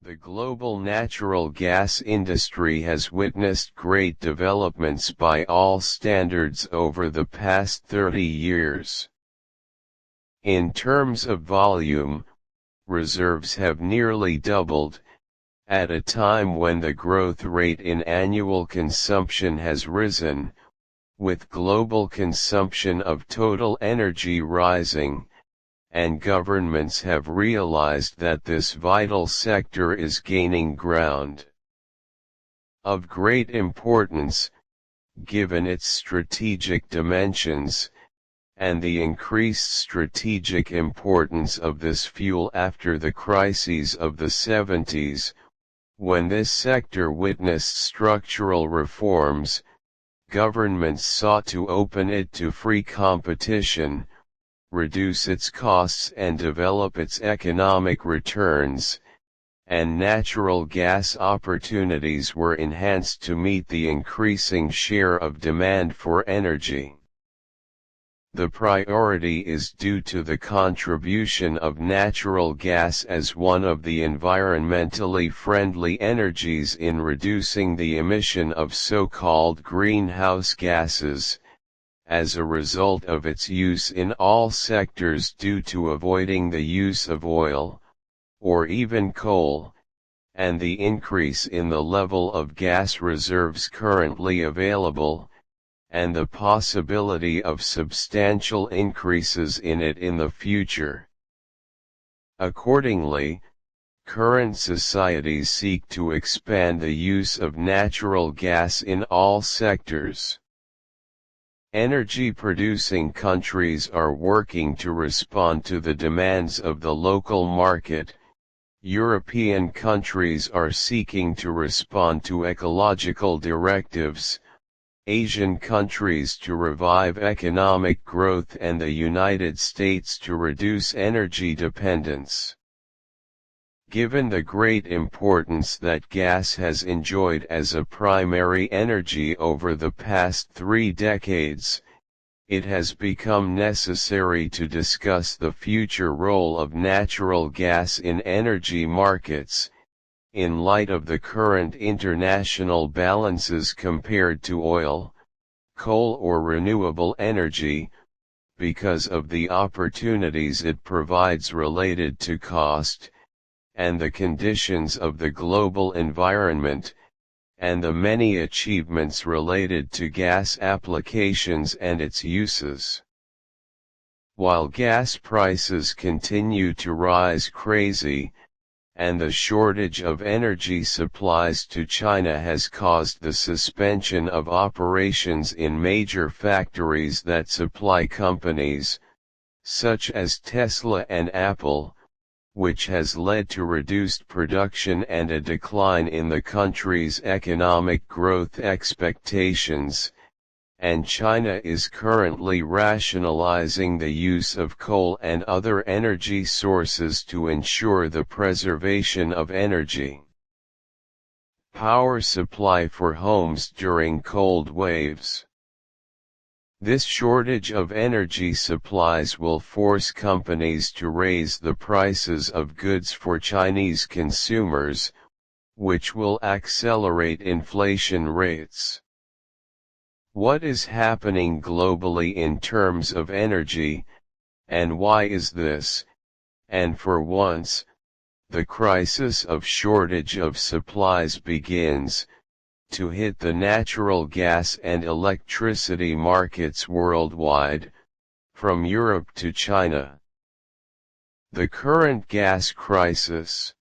The global natural gas industry has witnessed great developments by all standards over the past 30 years. In terms of volume, reserves have nearly doubled, at a time when the growth rate in annual consumption has risen, with global consumption of total energy rising, and governments have realized that this vital sector is gaining ground. Of great importance, given its strategic dimensions, and the increased strategic importance of this fuel after the crises of the 70s, when this sector witnessed structural reforms, governments sought to open it to free competition, reduce its costs and develop its economic returns, and natural gas opportunities were enhanced to meet the increasing share of demand for energy. The priority is due to the contribution of natural gas as one of the environmentally friendly energies in reducing the emission of so-called greenhouse gases, as a result of its use in all sectors due to avoiding the use of oil, or even coal, and the increase in the level of gas reserves currently available, and the possibility of substantial increases in it in the future. Accordingly, current societies seek to expand the use of natural gas in all sectors. Energy-producing countries are working to respond to the demands of the local market. European countries are seeking to respond to ecological directives, Asian countries to revive economic growth, and the United States to reduce energy dependence. Given the great importance that gas has enjoyed as a primary energy over the past 3 decades, it has become necessary to discuss the future role of natural gas in energy markets, in light of the current international balances compared to oil, coal or renewable energy, because of the opportunities it provides related to cost, and the conditions of the global environment, and the many achievements related to gas applications and its uses. While gas prices continue to rise crazy, and the shortage of energy supplies to China has caused the suspension of operations in major factories that supply companies, such as Tesla and Apple, which has led to reduced production and a decline in the country's economic growth expectations, and China is currently rationalizing the use of coal and other energy sources to ensure the preservation of energy. Power supply for homes during cold waves. This shortage of energy supplies will force companies to raise the prices of goods for Chinese consumers, which will accelerate inflation rates. What is happening globally in terms of energy, and why is this? And for once, the crisis of shortage of supplies begins to hit the natural gas and electricity markets worldwide, from Europe to China. The current gas crisis.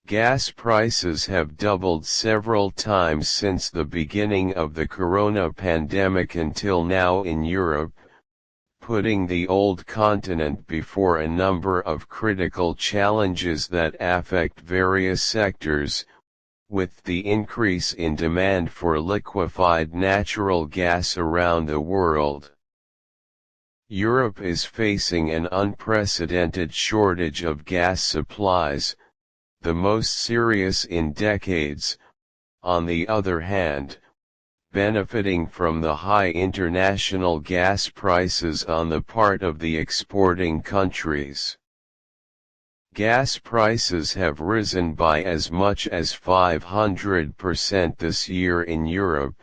Gas prices have doubled several times since the beginning of the corona pandemic until now in Europe, putting the old continent before a number of critical challenges that affect various sectors, with the increase in demand for liquefied natural gas around the world. Europe is facing an unprecedented shortage of gas supplies, the most serious in decades. On the other hand, benefiting from the high international gas prices on the part of the exporting countries. Gas prices have risen by as much as 500% this year in Europe,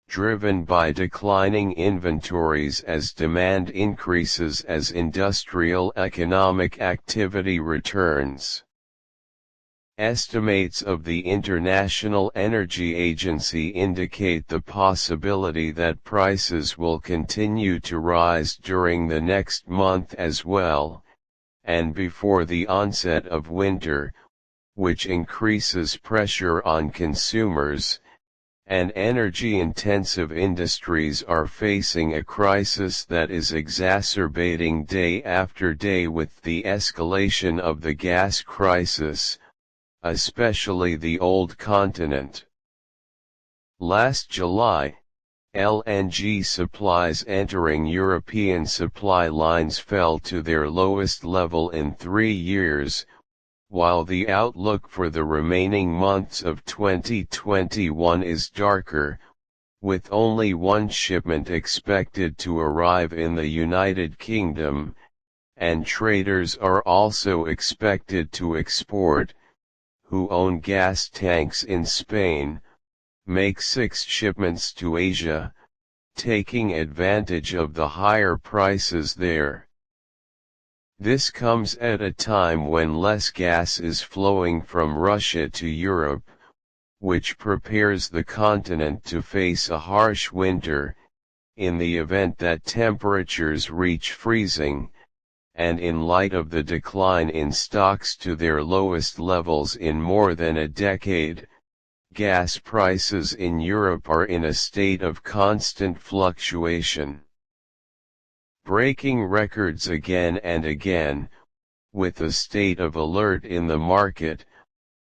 driven by declining inventories as demand increases as industrial economic activity returns. Estimates of the International Energy Agency indicate the possibility that prices will continue to rise during the next month as well, and before the onset of winter, which increases pressure on consumers, and energy-intensive industries are facing a crisis that is exacerbating day after day with the escalation of the gas crisis, especially the old continent. Last July, LNG supplies entering European supply lines fell to their lowest level in 3 years, while the outlook for the remaining months of 2021 is darker, with only one shipment expected to arrive in the United Kingdom, and traders are also expected to export, who own gas tanks in Spain, make 6 shipments to Asia, taking advantage of the higher prices there. This comes at a time when less gas is flowing from Russia to Europe, which prepares the continent to face a harsh winter, in the event that temperatures reach freezing, and in light of the decline in stocks to their lowest levels in more than a decade. Gas prices in Europe are in a state of constant fluctuation, breaking records again and again, with a state of alert in the market,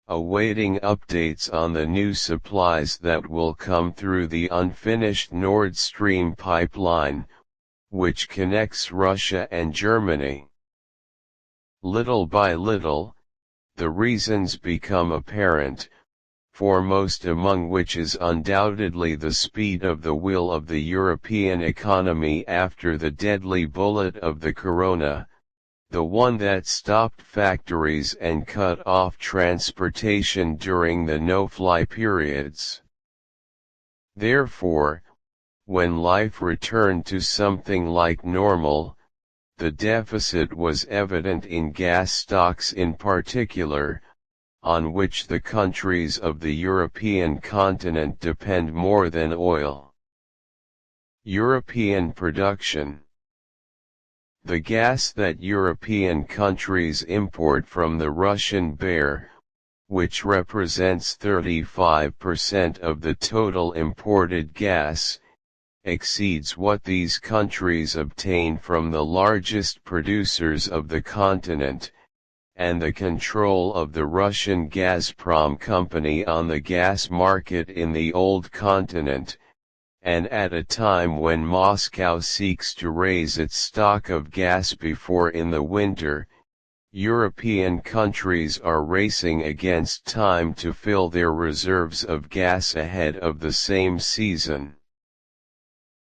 awaiting updates on the new supplies that will come through the unfinished Nord Stream pipeline, which connects Russia and Germany. Little by little, the reasons become apparent, foremost among which is undoubtedly the speed of the will of the European economy after the deadly bullet of the corona, the one that stopped factories and cut off transportation during the no-fly periods. Therefore, when life returned to something like normal, the deficit was evident in gas stocks in particular, on which the countries of the European continent depend more than oil. European production. The gas that European countries import from the Russian Bear, which represents 35% of the total imported gas, exceeds what these countries obtain from the largest producers of the continent, and the control of the Russian Gazprom company on the gas market in the old continent, and at a time when Moscow seeks to raise its stock of gas before in the winter, European countries are racing against time to fill their reserves of gas ahead of the same season.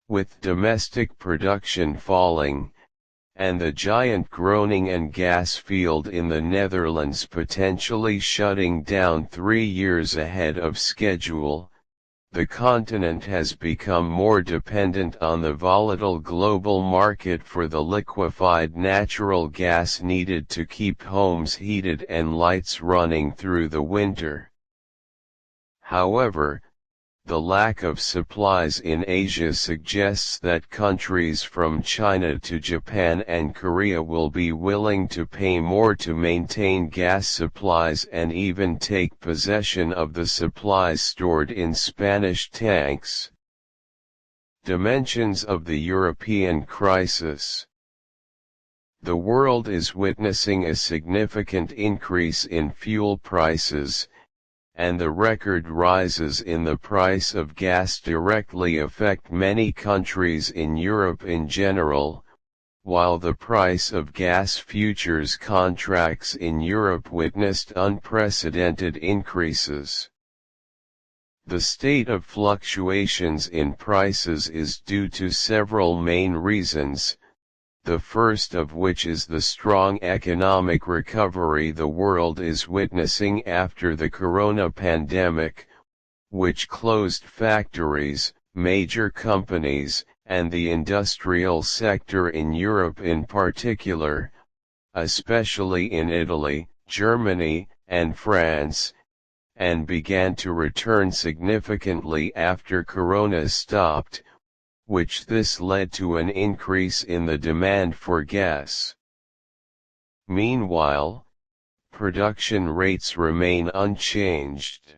With domestic production falling, and the giant Groningen gas field in the Netherlands potentially shutting down 3 years ahead of schedule, the continent has become more dependent on the volatile global market for the liquefied natural gas needed to keep homes heated and lights running through the winter. However, the lack of supplies in Asia suggests that countries from China to Japan and Korea will be willing to pay more to maintain gas supplies and even take possession of the supplies stored in Spanish tanks. Dimensions of the European crisis. The world is witnessing a significant increase in fuel prices, and the record rises in the price of gas directly affect many countries in Europe in general, while the price of gas futures contracts in Europe witnessed unprecedented increases. The state of fluctuations in prices is due to several main reasons: the first of which is the strong economic recovery the world is witnessing after the corona pandemic, which closed factories, major companies, and the industrial sector in Europe in particular, especially in Italy, Germany, and France, and began to return significantly after corona stopped, which this led to an increase in the demand for gas. Meanwhile, production rates remain unchanged.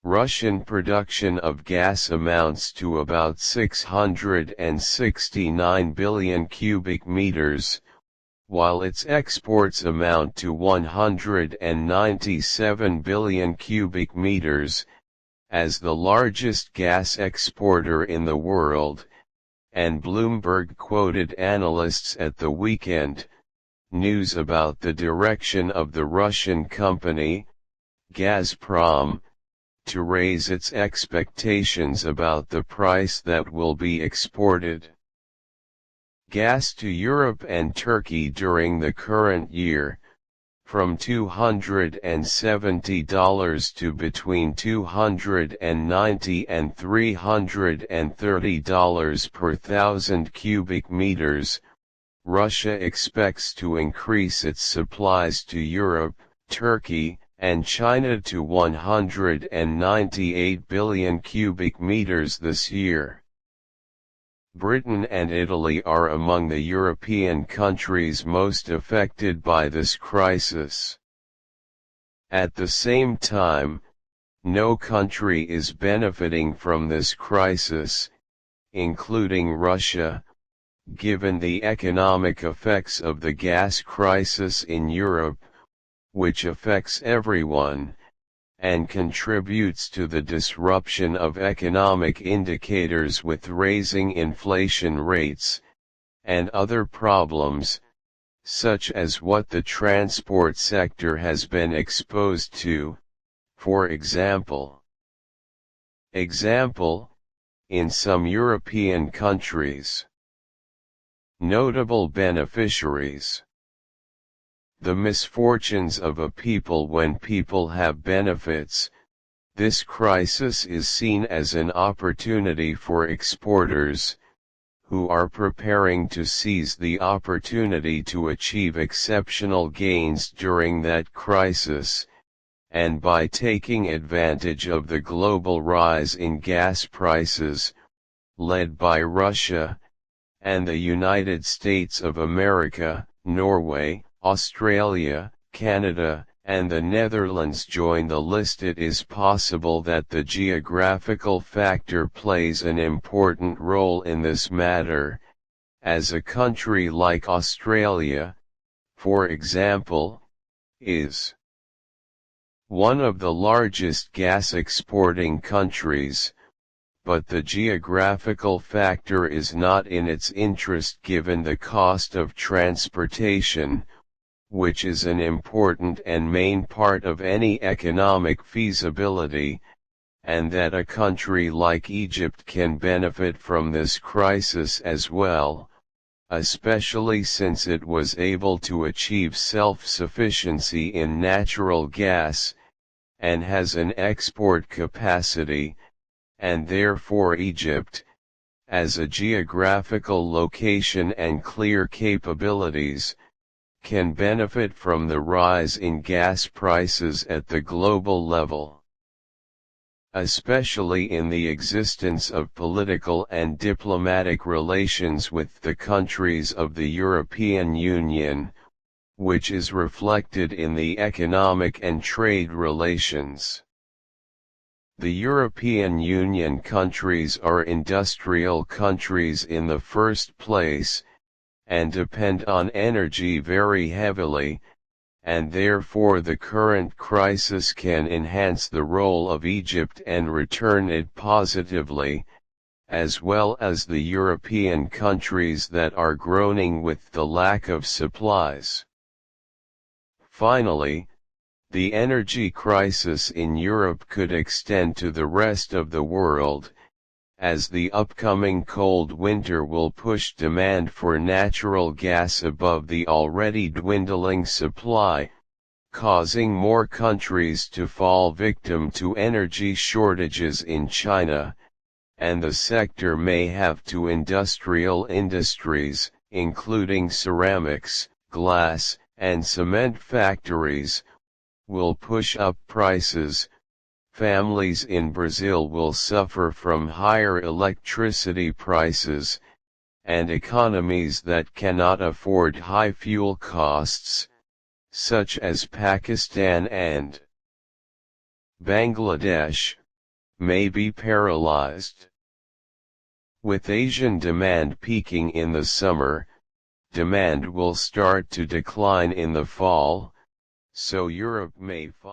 Russian production of gas amounts to about 669 billion cubic meters, while its exports amount to 197 billion cubic meters, as the largest gas exporter in the world, and Bloomberg quoted analysts at the weekend news about the direction of the Russian company, Gazprom, to raise its expectations about the price that will be exported. Gas to Europe and Turkey during the current year, from $270 to between $290 and $330 per thousand cubic meters, Russia expects to increase its supplies to Europe, Turkey, and China to 198 billion cubic meters this year. Britain and Italy are among the European countries most affected by this crisis. At the same time, no country is benefiting from this crisis, including Russia, given the economic effects of the gas crisis in Europe, which affects everyone, and contributes to the disruption of economic indicators with raising inflation rates, and other problems, such as what the transport sector has been exposed to, for example. In some European countries. Notable beneficiaries. The misfortunes of a people when people have benefits. This crisis is seen as an opportunity for exporters, who are preparing to seize the opportunity to achieve exceptional gains during that crisis, and by taking advantage of the global rise in gas prices, led by Russia, and the United States of America, Norway, Australia, Canada, and the Netherlands join the list. It is possible that the geographical factor plays an important role in this matter, as a country like Australia, for example, is one of the largest gas exporting countries, but the geographical factor is not in its interest given the cost of transportation, which is an important and main part of any economic feasibility, and that a country like Egypt can benefit from this crisis as well, especially since it was able to achieve self-sufficiency in natural gas, and has an export capacity, and therefore Egypt, as a geographical location and clear capabilities, can benefit from the rise in gas prices at the global level. Especially in the existence of political and diplomatic relations with the countries of the European Union, which is reflected in the economic and trade relations. The European Union countries are industrial countries in the first place, and depend on energy very heavily, and therefore the current crisis can enhance the role of Egypt and return it positively, as well as the European countries that are groaning with the lack of supplies. Finally, the energy crisis in Europe could extend to the rest of the world, as the upcoming cold winter will push demand for natural gas above the already dwindling supply, causing more countries to fall victim to energy shortages in China, and the sector may have to industrial industries, including ceramics, glass, and cement factories, will push up prices. Families in Brazil will suffer from higher electricity prices, and economies that cannot afford high fuel costs, such as Pakistan and Bangladesh, may be paralyzed. With Asian demand peaking in the summer, demand will start to decline in the fall, so Europe may find